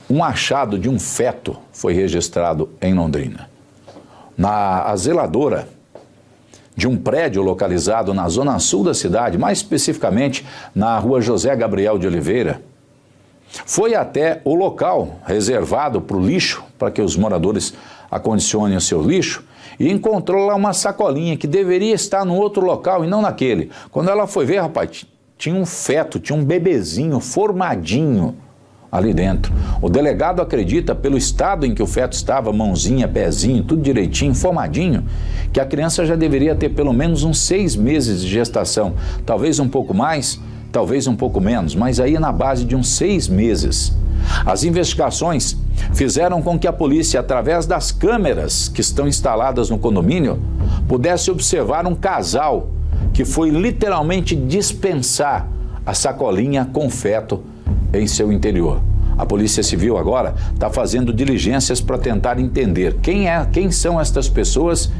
Um achado de um feto foi registrado em Londrina. A zeladora de um prédio localizado na zona sul da cidade, mais especificamente na rua José Gabriel de Oliveira, foi até o local reservado para o lixo, para que os moradores acondicionem o seu lixo, e encontrou lá uma sacolinha que deveria estar no outro local e não naquele. Quando ela foi ver, rapaz, tinha um feto, tinha um bebezinho formadinho ali dentro. O delegado acredita, pelo estado em que o feto estava, mãozinha, pezinho, tudo direitinho, formadinho, que a criança já deveria ter pelo menos uns 6 meses de gestação, talvez um pouco mais, talvez um pouco menos, mas aí na base de uns 6 meses. As investigações fizeram com que a polícia, através das câmeras que estão instaladas no condomínio, pudesse observar um casal que foi literalmente dispensar a sacolinha com feto em seu interior. A Polícia Civil agora está fazendo diligências para tentar entender quem são estas pessoas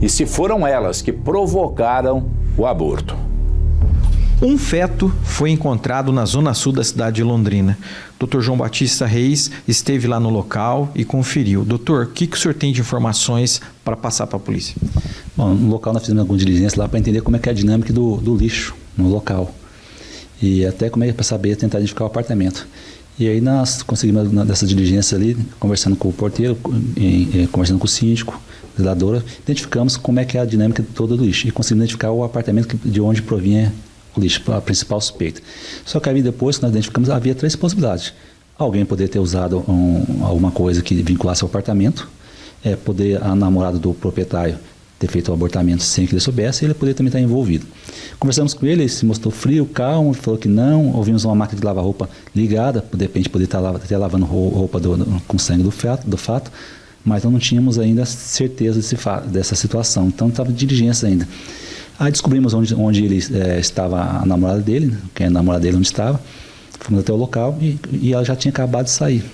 e se foram elas que provocaram o aborto. Um feto foi encontrado na zona sul da cidade de Londrina. Dr. João Batista Reis esteve lá no local e conferiu. Doutor, o que o senhor tem de informações para passar para a polícia? Bom, no local nós fizemos alguma diligência lá para entender como é que é a dinâmica do lixo no local. E até como é que é para saber, tentar identificar o apartamento. E aí nós conseguimos, dessa diligência ali, conversando com o porteiro, conversando com o síndico, zeladora, identificamos como é que é a dinâmica toda do lixo e conseguimos identificar o apartamento de onde provinha o lixo, a principal suspeita. Só que aí depois que nós identificamos, havia 3 possibilidades. Alguém poderia ter usado alguma coisa que vinculasse ao apartamento, poder a namorada do proprietário ter feito o abortamento sem que ele soubesse, e ele poderia também estar envolvido. Conversamos com ele se mostrou frio, calmo, falou que não, ouvimos uma máquina de lavar roupa ligada, de repente poderia estar lavando roupa com sangue do fato, mas não tínhamos ainda certeza dessa situação, então estava de diligência ainda. Aí descobrimos onde ele estava, a namorada dele, quem é a namorada dele, onde estava, fomos até o local e ela já tinha acabado de sair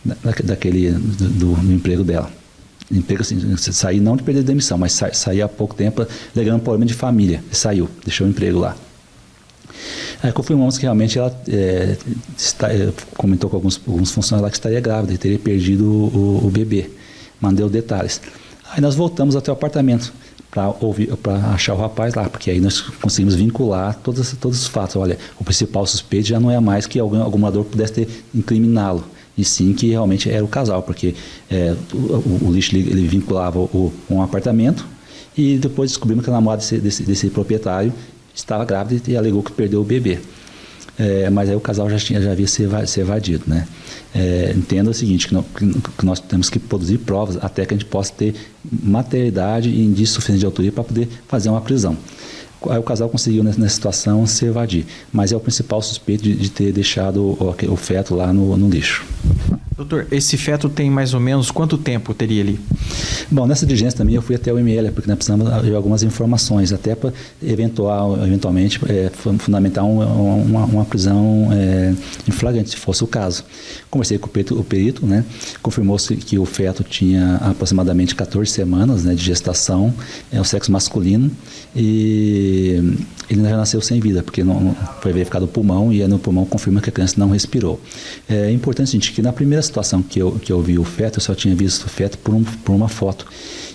do emprego dela. Emprego assim, sair não de perder a demissão, mas sair há pouco tempo, alegando um problema de família, e saiu, deixou o emprego lá. Aí confirmamos que realmente ela comentou com alguns funcionários lá que estaria grávida e teria perdido o bebê. Mandei os detalhes. Aí nós voltamos até o apartamento para achar o rapaz lá, porque aí nós conseguimos vincular todos os fatos. Olha, o principal suspeito já não é mais que algum morador pudesse ter incriminá-lo, e sim que realmente era o casal, porque o lixo ele vinculava um apartamento, e depois descobrimos que a namorada desse proprietário estava grávida e alegou que perdeu o bebê. Mas aí o casal já havia se evadido, né? Entenda o seguinte, que nós temos que produzir provas até que a gente possa ter materialidade e indício suficiente de autoria para poder fazer uma prisão. Aí o casal conseguiu, nessa situação, se evadir, mas é o principal suspeito de ter deixado o feto lá no lixo. Doutor, esse feto tem mais ou menos quanto tempo teria ali? Bom, nessa diligência também eu fui até o ML, porque nós precisamos de algumas informações, até para eventualmente fundamentar uma prisão em flagrante, se fosse o caso. Conversei com o perito, né? Confirmou-se que o feto tinha aproximadamente 14 semanas, né, de gestação, o sexo masculino, e ele já nasceu sem vida, porque não foi verificado o pulmão, e no pulmão confirma que a criança não respirou. É importante, gente, que na primeira situação que eu vi o feto, eu só tinha visto o feto por uma foto.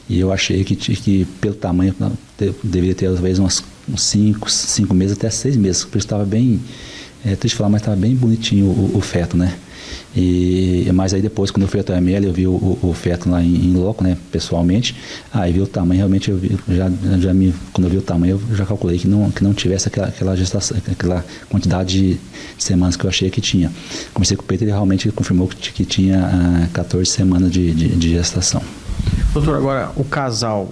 E eu achei que pelo tamanho, deveria ter talvez uns 5 meses até 6 meses. Porque estava bem, triste falar, mas estava bem bonitinho o feto, né? Mas aí depois, quando eu fui até o ML, eu vi o feto lá em loco, né, pessoalmente. Aí vi o tamanho, realmente, quando eu vi o tamanho, eu já calculei que não tivesse aquela gestação, aquela quantidade de semanas que eu achei que tinha. Comecei com o peito e ele realmente confirmou que tinha 14 semanas de gestação. Doutor, agora o casal,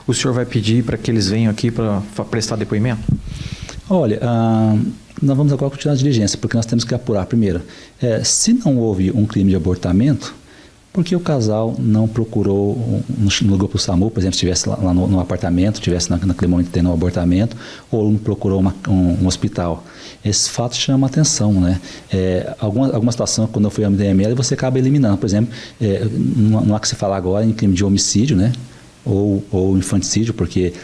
o senhor vai pedir para que eles venham aqui para prestar depoimento? Olha, nós vamos agora continuar a diligência, porque nós temos que apurar primeiro. Se não houve um crime de abortamento, por que o casal não procurou, no grupo SAMU, por exemplo, se estivesse lá no apartamento, estivesse naquele momento tendo um abortamento, ou não procurou um hospital? Esse fato chama a atenção, né? Alguma situação, quando eu fui ao MDML, você acaba eliminando. Por exemplo, não há que se falar agora em crime de homicídio, né? ou infanticídio, porque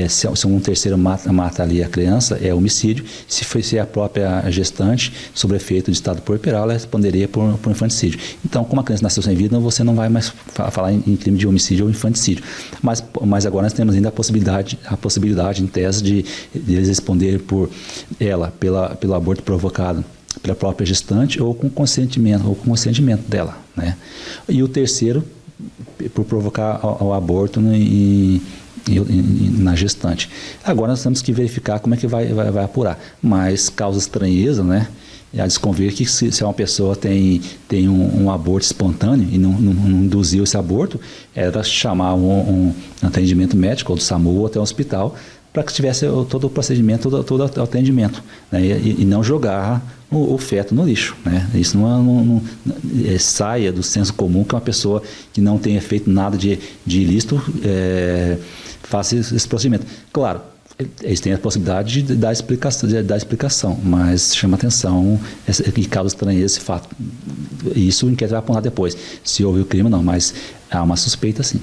se um terceiro mata ali a criança, é homicídio. Se foi a própria gestante, sob efeito de estado puerperal, ela responderia por infanticídio. Então, como a criança nasceu sem vida, você não vai mais falar em crime de homicídio ou infanticídio. Mas agora nós temos ainda a possibilidade em tese de eles responderem por ela, pelo aborto provocado pela própria gestante ou com consentimento dela, né? E o terceiro, por provocar o aborto na gestante. Agora nós temos que verificar como é que vai apurar. Mas causa estranheza, né? A desconvir que se uma pessoa tem um aborto espontâneo e não induziu esse aborto, era chamar um atendimento médico, ou do SAMU, ou até um hospital, para que tivesse todo o procedimento, todo o atendimento, né? E não jogar o feto no lixo, né? Isso não saia do senso comum que uma pessoa que não tenha feito nada de ilícito faça esse procedimento. Claro, eles têm a possibilidade de dar explicação, mas chama atenção e causa estranheza esse fato. Isso o inquérito vai apontar depois, se houve o crime ou não, mas há uma suspeita sim.